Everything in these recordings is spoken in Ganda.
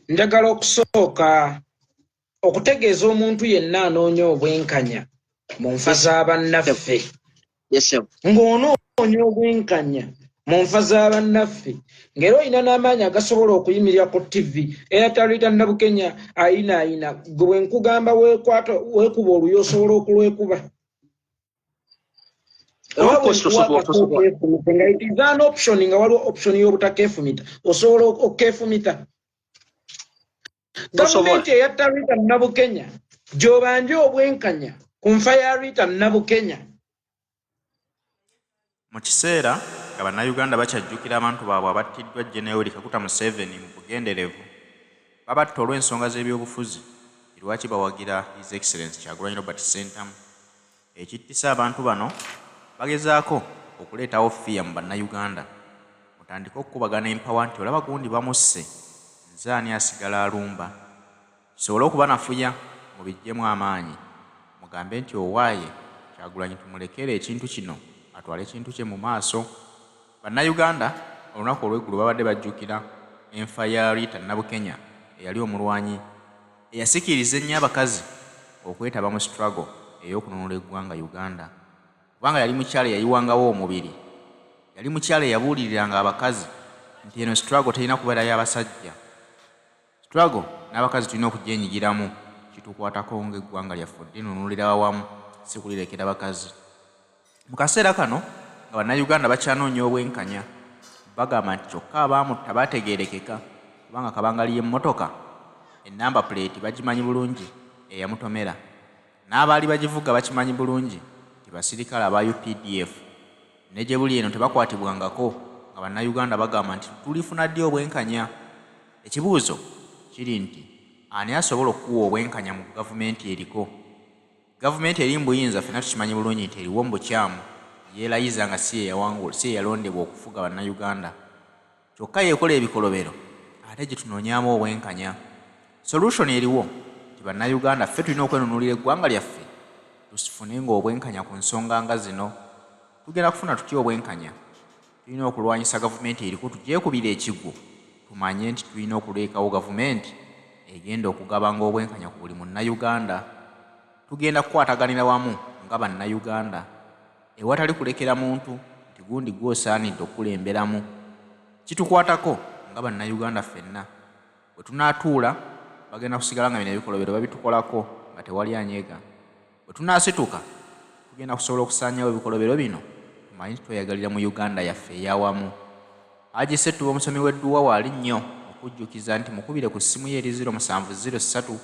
Njagala okusooka okutegeeza omuntu yenna anoonya obwenkanya mu nfa z'abannaffe. Ng'onoonya obwenkanya mu nfa z'abannaffe ng'era olina n'amaanyi agasobola okuyimirira ku TV eyataliita Nabukenya ayina gwe nkugamba weekuba oluyo osobola okulwekuba. Nga it is an option nga waliwo option y'obutakeefumita osobola okukeefumita. Gavumenti eyatta Rita Nabukenya gy'obanje obwenkanya ku nfa ya Rita Nabukenya. Mu kiseera nga bannayuganda bakyajjukira abantu baabwe abattiddwa Jenerali Kaguta Museveni mu bugenderevu babatta olw'ensonga z'ebyobufuzi lwaki bawagira His Excellency Kyagulanyi Robert Ssentamu. Ekittisa abantu bano bagezaako okuleetawo fiya mu bannayuganda mutandike okukubagana empawa nti olaba gundi bamusse nze ani asigala alumba. Kisobole okubanafuya mubiggyemu amaanyi mugambe nti owaaye Kyagulanyi tumulekere ekintu kino atwale ekintu kye mu maaso. Bannayuganda olunaku olw'eggulu babadde bajjukira enfa ya Rita Nabukenya eyali omulwanyi eyasikiriza ennyo abakazi okwetaba mu struggle ey'okununula eggwanga Uganda. Kubanga yali mukyala eyayiwangawo omubiri, yali mukyala eyabuuliriranga abakazi nti eno struggle terina kubeera y'abasajja. Struggle n'abakazi tulina okugyenyigiramu kitukwatako ng'eggwanga lyaffe linunulira awamu si kulirekera bakazi. Mu kaseera kano nga bannayuganda bakyanoonya obwenkanya bagamba nti kyokka abaamutta baategeerekeka kubanga kabangali y'emmotoka ennamba plate bagimanyi bulungi eyamutomera, n'abaali bagivuga bakimanyi bulungi nti basirikale aba UPDF, ne gye buli eno tebakwatibwangako nga bannayuganda bagamba nti tulifuna ddi obwenkanya. Ekibuuzo kiri nti ani asobola okuwa obwenkanya mu gavumenti eriko? Gavumenti eri mbuyinza ffenna tukimanyi bulungi nti eriwo mu bukyamu yeerayiza nga si yeyalondebwa okufuga bannayuganda, kyokka yeekola ebikolobero ate gye tunoonyaamu obwenkanya. Solution eriwo nti bannayuganda ffe tulina okwenunulira eggwanga lyaffe tusifunenga obwenkanya ku nsonga nga zino. Tugenda kufuna tutya obwenkanya? Tulina okulwanyisa gavumenti eriko tugyekubira ekigwo tumanye nti tulina okuleekawo gavumenti egenda okugabanga obwenkanya ku buli munnayuganda. Tugenda kukwataganira wamu nga bannayuganda ewatali kulekera muntu nti gundi gw'osaanidde okukulemberamu. Kitukwatako nga bannayuganda ffenna bwe tunaatuula bagenda kusigala nga bino ebikolobero babitukolako nga tewali anyeega. Bwe tunaasituka tugenda kusobola okusaanyawo ebikolobero bino tumanyi nti tweyagalira mu Uganda yaffe ey'awamu. Haji Ssettuba omusomi w'edduwa waali nnyo okujjukiza nti mukubire ku ssimu ye eri 0703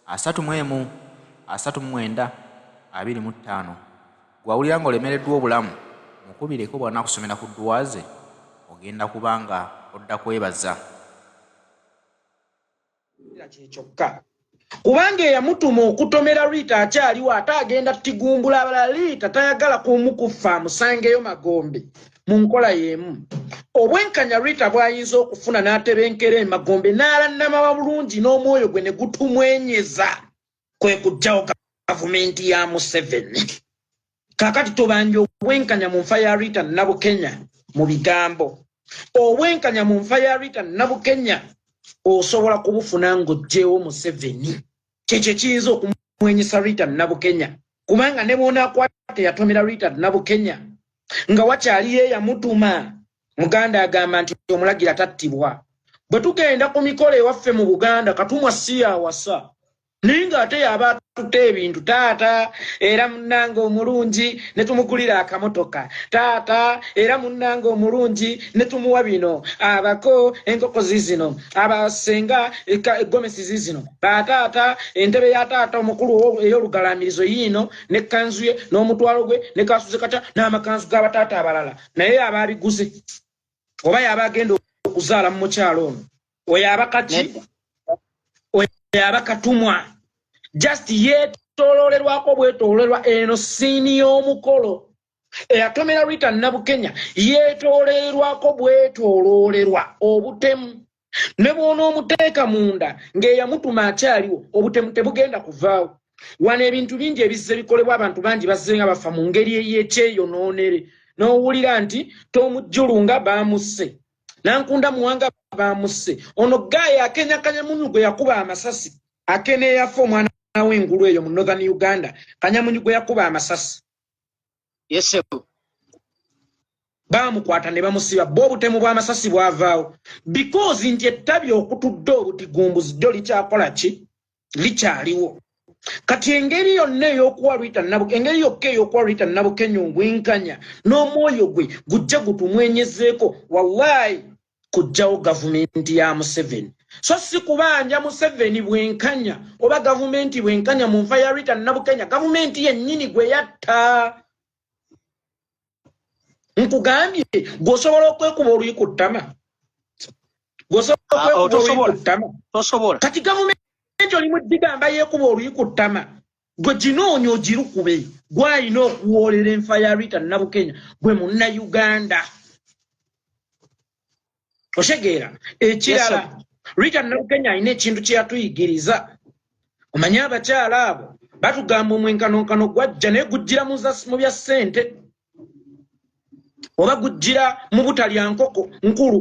31 39 25 gwawulira ng'olemereddwa obulamu mukubireko bwana kusomera ku dduwa ze ogenda kubanga odda kwebaza. Kyokka kubanga eyamutuma okutomera Rita akyaliwo ate agenda tigumbula abalala. Rita tayagala kumukufa amusangeyo Magombe mu nkola y'emu. Obwenkanya Rita bw'ayinza okufuna n'atebenkera e Magombe n'alannamawa bulungi n'omwoyo gwe ne gutumwenyeza kwe kujjawo gavumenti ya Museveni. Kakati tubanje obwenkanya mu nfa ya Rita Nabukenya mu bigambo. Obwenkanya mu nfa ya Rita Nabukenya osobola kubufuna ng'oggyewo Museveni. Kyekyo kiyinza okumwenyesa Rita Nabukenya kubanga ne bw'onaakwata yatomera Rita Nabukenya nga wakyali yeyamutuma muganda agamba nti omulagira tattibwa. Bwe tugenda ku mikolo ewaffe mu Buganda katumwa si yawasa ninga ate yaba tutte ebintu taata era munnange omulungi ne tumugulira akamotoka, taata era munnange omulungi ne tumuwa bino, abako enkoko zizino, abasenga egomesi zizino, taata entebe ya taata omukulu ey'olugalamirizo yiino ne kanzu ye n'omutwalo gwe ne kasuze kata n'amakanzu g'abataata abalala naye ababiguze oba yaba agenda okuzaala mu mukyalo ono oyo abakaki oyo abakatumwa. Just yetololerwako bwetololerwa eno siini y'omukolo eyatomera Rita Nabukenya yetololerwako bwetololerwa obutemu ne bw'onoomuteeka munda ng'eyamutuma akyaliwo obutemu tebugenda kuvaawo. Wano ebintu bingi ebizze bikolebwa abantu bangi bazze nga bafa mu ngeri ey'ekyeyonoonere n'owulira nti Tom Jjulunga baamusse Nankunda Muwanga bamuse ono gaye akenya Kanyamunyugo yakuba amasasi akene yafo omwana w'engulu eyo mu Northern Uganda Kanyamunyugo yakuba amasasi Yes bamukwata ne bamusiba bw'obutemu bw'amasasi bwavaawo because nti ettabi okutudde obutigumbuzi ddyo likyakola ki likyaliwo kati engeri yonna ey'okuwa Rita Nabukenyungu engeri yokka ey'okuwa Rita Nabukenyungu Bwenkanya n'omwoyo gwe gujja gutumwenyezeeko wallahi kujjawo gavumenti ya Museveni so si kubanja Museveni Bwenkanya oba gavumenti Bwenkanya mu nfa ya Rita Nabukenya gavumenti yennyini gwe yatta nkugambye gwosobola okwekuba oluyikuttama gwosobola okwekuba oluyikuttama tosobola kati gavumenti olimu digamba yeekuba oluyikuttama gwe ginoonya ogirukube gwalina okuwoolera enfa ya Rita Nabukenya gwe munna Uganda oshegeera ekirala Rita Nabukenya alina ekintu kye yatuyigiriza omanyi abakyala abo batugamba omwenkanonkano gwajja naye gujjira mu bya ssente oba gujjira mu butalya nkoko nkulu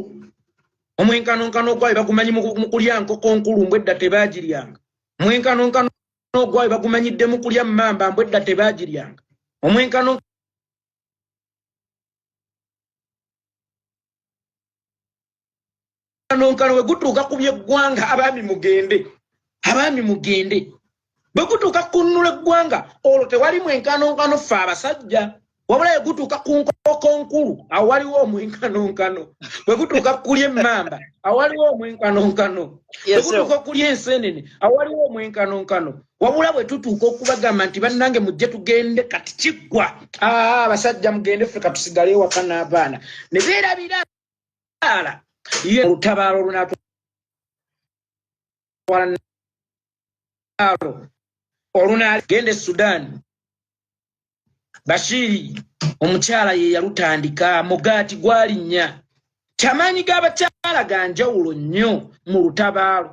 omwenkanonkano gwawe bagumanyi mu kulya nkoko nkulu mbwedda tebagiryanga omwenkanonkano gwawe bagumanyidde mu kulya mmamba mbwedda tebagiryanga omwenkanonkano we gutuuka ku by'eggwanga abaami mugende bwe gutuuka kunnula eggwanga olwo tewali mwenkanonkano ffe abasajja wabula gutuuka ku nkoko nkulu awo waliwo omwenkanonkano bwe gutuuka kulya emmamba awo waliwo omwenkanonkano bwe gutuuka kulya ensenene awo waliwo omwenkanonkano wabula bwe tutuuka okubagamba nti bannange mujje tugende kati kiggwa abasajja mugende ffe katusigale ewaka n'abaana ne beerabira ala ye olutabaalo olunagenda e Sudan Bashiri omukyala ye yalutandika mugaati gwalinnya tamanyi g'abakyala ganjawulo nnyo mu lutabaalo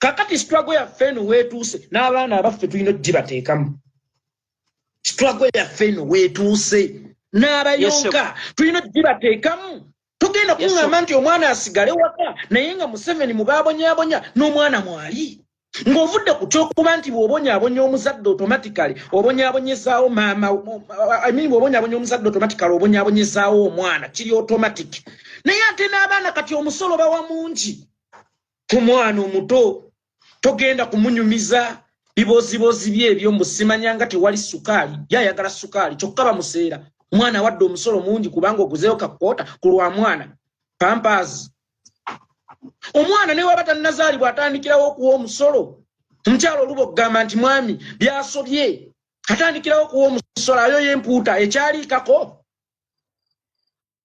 kakati struggle yaffe eno weetuuse n'abaana abaffe tulina ogibateekamu struggle yaffe eno weetuuse n'abayonka tulina ogibateekamu tugenda kuŋŋamba nti omwana asigale waka naye nga Museveni mubaabonyabonya n'omwana mwali ng'ovudde ku kyokuba nti bw'obonyaabonya omuzadde automatically obonyaabonyezaawo maama bw'obonyaabonye omuzadde automatically obonyaabonyezaawo omwana kiri automatic naye ate n'abaana kati omusolo bawa mungi ku mwana omuto togenda kumunyumiza bibozibozi bye ebyo musimanyanga tewali sukaali yayagala sukaali kyokka bamuseera omwana wadde omusolo mungi kubanga oguzeeyo kakoota ku lwa mwana pampers omwana ne waba tannazaalibwa atandikirawo okuwa omusolo omukyalo oluba okugamba nti mwami byasobye atandikirawo okuwa omusolo ayo y'empuuta ekyaliikako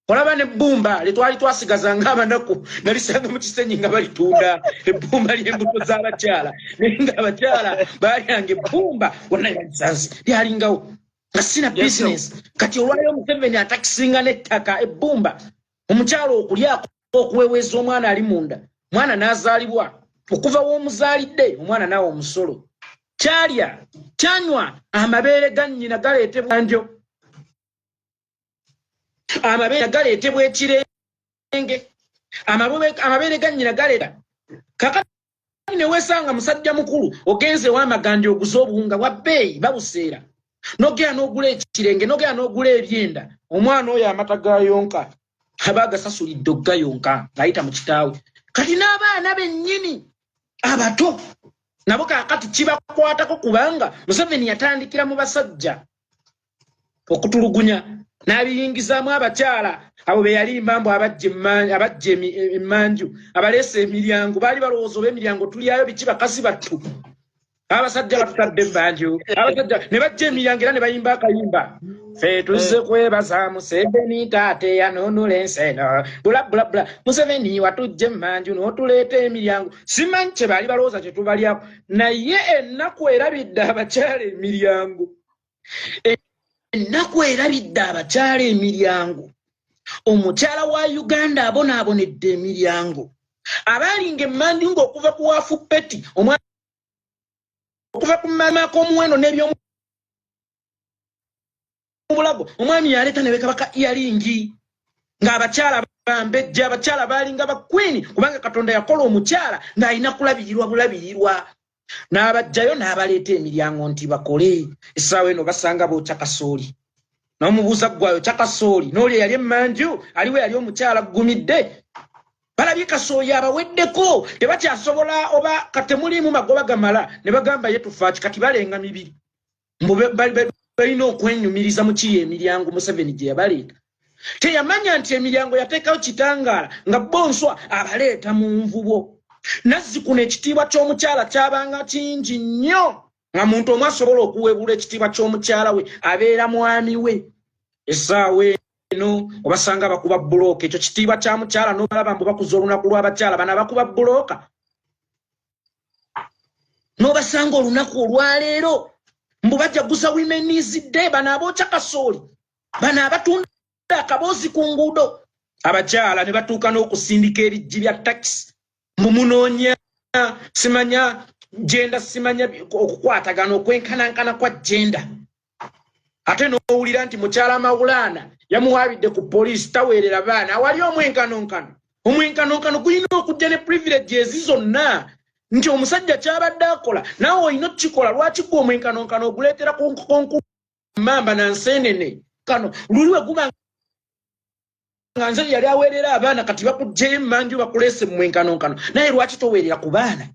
olaba n'ebbumba lyetwali twasigaza ng'abanaku nalisanga mu kisenyi nga balitunda ebbumba ly'embuto z'abakyala naye ng'abakyala balyanga ebbumba wonna yalisansi lyalingawo nga sina bizinesi kati olwaliyo Museveni atakisinga n'ettaka ebbumba omukyalo okulyako okuweweeza omwana ali munda mwana n'azaalibwa okuva w'omuzaalidde omwana naawe omusolo kyalya kyanywa amabeere ga nnyina galeetebwa njo amabeere galeetebwa ekirenge amabeere ga nnyina galeeta kakati ne weesanga musajja mukulu ogenze w'amaganja oguze obuwunga bwa bbeeyi babuseera nogera n'ogula ekirenge nogera n'ogula ebyenda omwana oyo amata gayonka abagasasulidde oggayonka ng'ayita mu kitaawe kati n'abaana bennyini abato nabo kaakati kibakwatako kubanga Museveni yatandikira mu basajja okutulugunya n'abiyingizaamu abakyala abo be yali mbambo abajja emmanju abaleese emiryango baali balowooza oba emiryango tulyayo biki bakasi battu abasajja batutadde emmanju abasajja ne bajja emiryango era ne bayimba akayimba ffe tuzze kwebaza Museveni taate yanunula enseno bulabulabula Museveni watujja emmanju n'otuleeta emiryango simanyi kye baali balowooza kye tubalyako naye ennaku erabidde abakyala emiryango ennaku erabidde abakyala emiryango omukyala wa Uganda abonaabonedde emiryango abaalinga emmanju ng'okuva ku waafu peti omwana okuva ku mama k'omuwendo n'ebyomu bulago omwami yaleeta ne bekabaka earingi ng'abakyala bambejja abakyala balinga ba queen kubanga Katonda yakola omukyala ng'alina kulabirirwa bulabirirwa n'abajjayo n'abaleeta emiryango nti bakole essaawa eno basanga bookya kasooli n'omubuuza gwayo kya kasooli n'oli yali emmanju aliwe yali omukyala gumidde balabye kasooli abaweddeko tebakyasobola oba katemulimu magoba gamala ne bagamba ye tufaaki kati balenga mibiri balina okwenyumiriza mu kiri emiryango Museveni gye yabaleeta teyamanya nti emiryango yateekawo kitangaala nga bonswa abaleeta mu nvubo nazzikuno ekitiibwa ky'omukyala kyabanga kingi nnyo nga muntu omu asobola okuweebula ekitiibwa ky'omukyala we abeera mwami we essaawa eno obasanga bakuba bulooka ekyo kitiibwa kya mukyala n'obalaba mbu bakuza olunaku lw'abakyala bana bakuba bulooka n'obasanga olunaku olwaleero mbu bajaguza Women's Day bana abookya kasooli bana abatunda akaboozi ku nguudo abakyala ne batuuka n'okusindika erijji lya taxi mbu munoonya simanya genda simanya okukwatagana okwenkanankana kwa genda ate n'owulira nti mukyala Mawulana yamuwaabidde ku poliisi taweerera baana awali omwenkanonkano gulina okujja ne privileges zonna nti omusajja kyabadde akola naawe olina okukikola lwaki gwe omwenkanonkano oguleetera konku mamba nanseenene kano luliwe guba nga nze yali aweerera abaana kati bakugjeyo emmanju bakuleese mu mwenkanonkano naye lwaki toweerera ku baana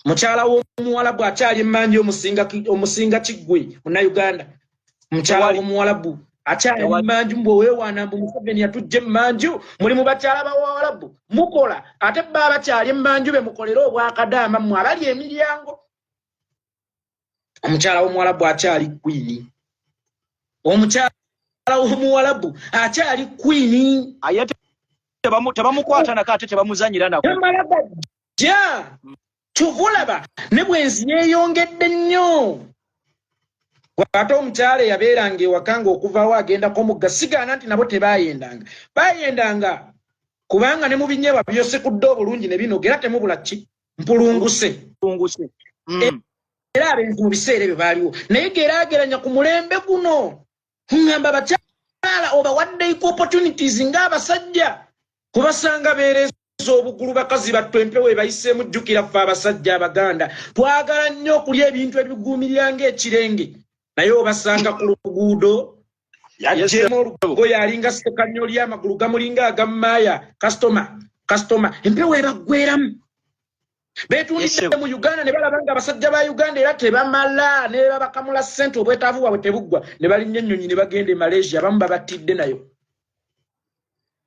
mukyala w'omuwalabu akyali emmanju omusinga kiggwe Munnayuganda mukyala w'omuwalabu akyali emmanju mbwe weewaana mbu Museveni yatujja emmanju muli mu bakyala b'Abawalabu mukola ate bba abakyali emmanju be mukolera obwakadaama mmwe abali emiryango omukyala w'omuwalabu akyali kwini omukyala w'omuwalabu akyali kwini ayate tebamukwata nako ate tebamuzanyira nako ja tuvulaba ne bwenzi yeeyongedde nnyo ate omukyala yabeeranga ewakanga okuvaawo agendako mugga sigaana nti nabo bayendanga kubanga ne mu binyeebwa byosekudde obulungi ne binogera temubula ki mpulunguse era abenzi mu biseera ebyo baaliwo naye geraageranya ku mulembe guno ngamba abakyala obawaddeiko opportunities ng'abasajja kubasanga beereza obugulu bakazi batwempe we bayiseemu jjukira ffe abasajja Abaganda twagala nnyo okulya ebintu ebiguumirya ng'ekirenge naye obasanga ku luguudo yajeemu olugo yalinga sekanyo ly'amagulu gamulinga agamumaaya kasitoma empewo ebaggweramu beetundidde mu Uganda ne balaba nga abasajja ba Uganda era tebamala ne babakamula ssente obwetaavu bwabwe tebuggwa ne balinnya ennyonyi ne bagenda e Malaysia abamu babattidde nayo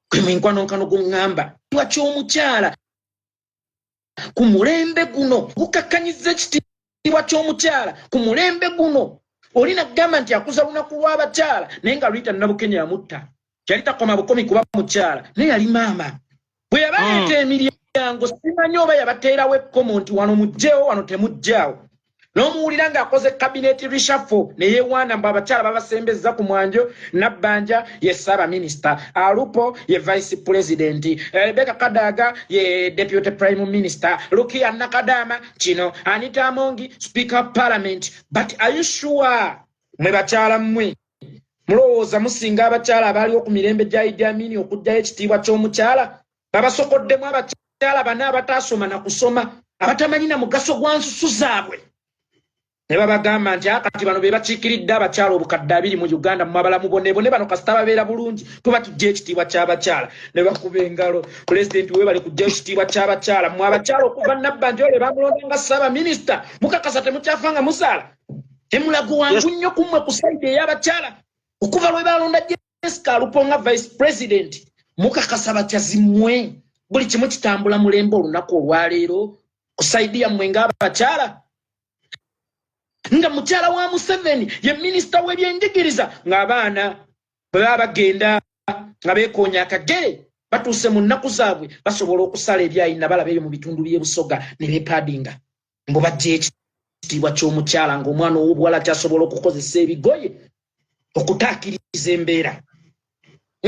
kwe mwenkanonkano guŋŋamba lwaki omukyala ku mulembe guno bukakkanyiza ekitiibwa ky'omukyala ku mulembe guno olina kugamba nti akuza lunaku lw'abakyala naye nga Rita Nabukenya yamutta yali takoma bukomi kuba mukyala naye yali maama bwe yabaleeta emiryango simanyi oba yabateerawo ekkomo nti wano mujjeewo wano temujjaawo n'omuwulira ng'akoze cabinet reshuffle ne yeewaana mbu abakyala babasembezza ku mwanjo Nabbanja ye Ssaabaminisita Alupo ye Vice President Rebecca Kadaga ye Deputy Prime Minister Rukia Nakadama kino Anita Amongi Speaker of Parliament but are you sure mwe bakyala mmwe mulowooza musinga abakyala abaaliwo ku mirembe gya Idi Amin okujjayo ekitiibwa ky'omukyala babasokoddemu abakyala bana abataasoma na kusoma abatamanyi na mugaso gwa nsusu zaabwe ne babagamba nti akati bano be bakiikiridde abakyala obukadde 2 mu Uganda mu mabalamu bone bano kasita babeera bulungi tuba tujja ekitiibwa ky'abakyala ne bakuba engalo pulezidenti we bali kujja ekitiibwa ky'abakyala mu abakyala okuva Nabbanja ole bamulonda nga Ssaabaminisita mukakasa temukyafanga musaala emulago wangu nnyo kummwe ku saidi ey'abakyala okuva lwe balonda Jessica Alupo nga Vice President mukakasa bakyazimmwe buli kimu kitambula mulembe olunaku olwaleero ku saidi yammwe ng'abakyala nga mukyala wa Museveni ye minisita w'ebyenjigiriza ng'abaana bwe baba bagenda nga beekoonya akagere batuuse mu nnaku zaabwe basobola okusala ebyayina balaba ebyo mu bitundu by'ebusoga ne beepaadinga mbu bajja ekitiibwa ky'omukyala ng'omwana ow'obuwala kyasobola okukozesa ebigoye okutaakiriza embeera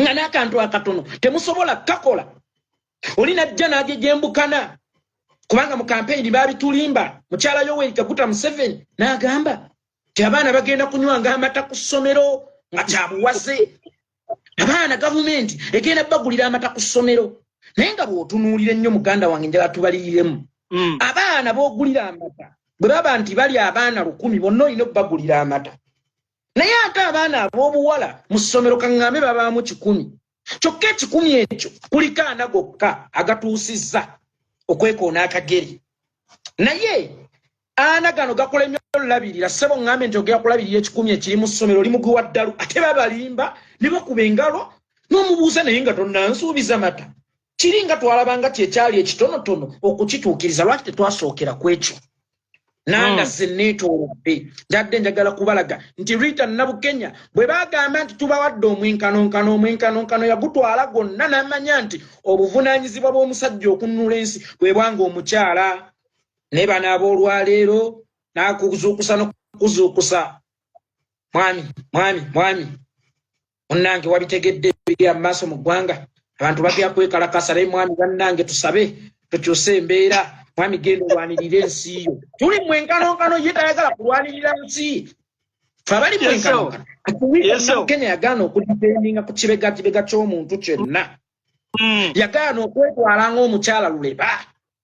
nga n'akantu akatono temusobola kakola olina ajja n'agyejembukana kubanga mu campaign babitulimba mukyala Yoweri Kaguta Museveni n'agamba ti abaana bagenda kunywanga amata ku ssomero nga kyabuwase abaana gavumenti egenda bagulira amata ku ssomero naye nga bw'otunuulira ennyo muganda wange njala tubaliyiremu abaana b'ogulira amata bwe baba nti bali abaana 100 bonna olina obbagulira amata naye ate abaana ab'obuwala mu ssomero kaŋŋambe babaamu 100 kyokka 100 ekyo kuliko ana gokka agatuusizza okwekoona akageri naye ana gano gakola ennyo olulabirira ssebo ŋŋambe nti ogera kulabirira 100 ekiri mu ssomero oli muguwa ddalu ate babalimba ne bakuba engalo n'omubuuza naye nga tonnansuubiza mata kiri nga twalabanga kyekyali ekitonotono okukituukiriza lwaki tetwasookera ku ekyo nanga zeneetoolodde njadde njagala kubalaga nti Rita Nabukenya bwe bagamba nti tubawadde omwenkanonkano yagutwala gonna n'amanya nti obuvunaanyizibwa bw'omusajja okunnula ensi bwe bwanga omukyala ne bano ab'olwaleero n'akuzuukusa n'okuzuukusa mwami munnange wabitegedde biri amaaso mu ggwanga abantu bagera kwekalakasa naye mwami bannange tusabe tukyuse embeera mwami genda olwanirira ensi yo tuli mwenkanonkano ye tayagala kulwanirira nsi twabali mwenkanonkano Kenya yagaana okudipendinga ku kibega ky'omuntu kyonna yagaana okwetwala ng'omukyala luleba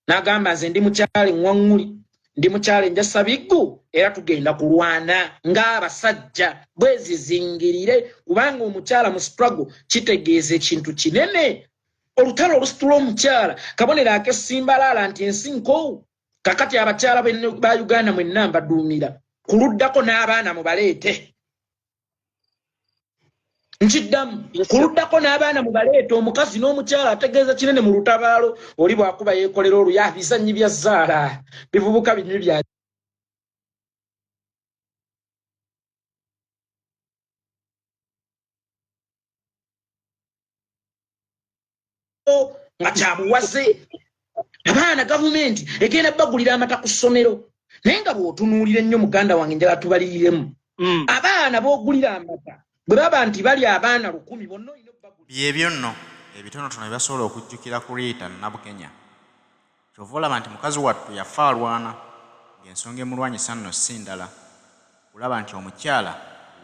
n'agamba nze ndi mukyala eŋŋwaŋŋuli ndi mukyala enjasabiggu era tugenda kulwana ng'abasajja bwezizingirire kubanga omukyala mu struggle kitegeeza ekintu kinene olutalo olusitula omukyala kabonero ak'essimbalaala nti ensi nkowu kakati abakyala ba Uganda mwenna mbaduumira kuluddako n'abaana mubaleete nkiddamu kuluddako n'abaana mubaleete omukazi n'omukyala ategeeza kinene mu lutabaalo oli bw'akuba yeekolera oluya bizannyi bya zzaala bivubuka binywi bya nga kyabuwaze abaana gavumenti egenda bagulira amata ku ssomero naye nga bw'otunuulira ennyo muganda wange njala tubaliyiremu abaana b'ogulira amata bwe baba nti bali abaana 100 bonna olina obbagulira byebyo nno ebitonotono bye basobola okujjukira ku Rita Nabukenya kyova olaba nti mukazi wattu yafa alwana ng'ensonga emulwanyisa nno si ndala kulaba nti omukyala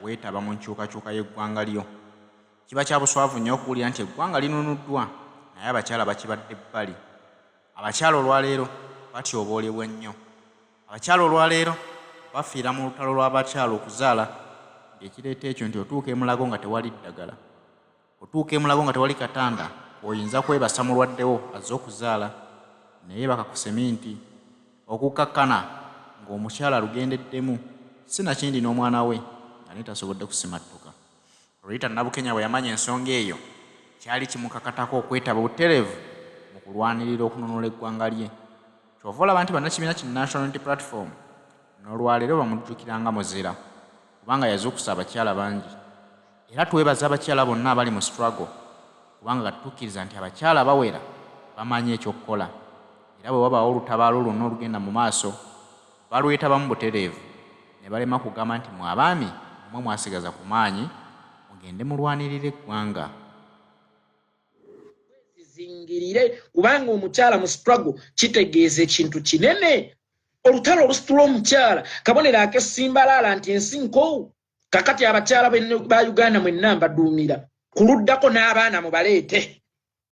weetaba mu nkyukakyuka y'eggwanga lyo kiba kya buswavu nnyo okuwulira nti eggwanga linunuddwa naye abakyala bakibadde ebbali abakyala olwaleero batyoboolebwa nnyo abakyala olwaleero bafiira mu lutalo lw'abakyala okuzaala ng'ekireeta ekyo nti otuuka emulago nga tewali ddagala otuuka emulago nga tewali katanda oyinza kwebasa mulwaddewo azze okuzaala naye bakakusemi nti okukkakkana ng'omukyala lugendeddemu sinakindi n'omwana we nga naye tasobodde kusimattuka Rita Nabukenya bwe yamanya ensonga eyo kyali kimukakatako okwetaba butereevu mu kulwanirira okununula eggwanga lye kyova olaba nti bannakibiina ki National Unity Platform n'olwaleero bamujjukiranga muzira kubanga yazuukusa abakyala bangi era twebaza abakyala bonna abali mu struggle kubanga gatukkiriza nti abakyala bawera bamanyi ekyokukola era bwe wabaawo olutabaalo lwonna olugenda mu maaso balwetabamu butereevu ne balema kugamba nti mwe abaami mmwe mwasigaza ku maanyi mugende mulwanirira eggwanga zingirire kubanga omukyala mu struggle kitegeeza ekintu kinene olutalo olusitula omukyala kabonero ak'essimbalaala nti ensi nkowu kakati abakyala ba Uganda mwenna mbaduumira kuluddako n'abaana mubaleete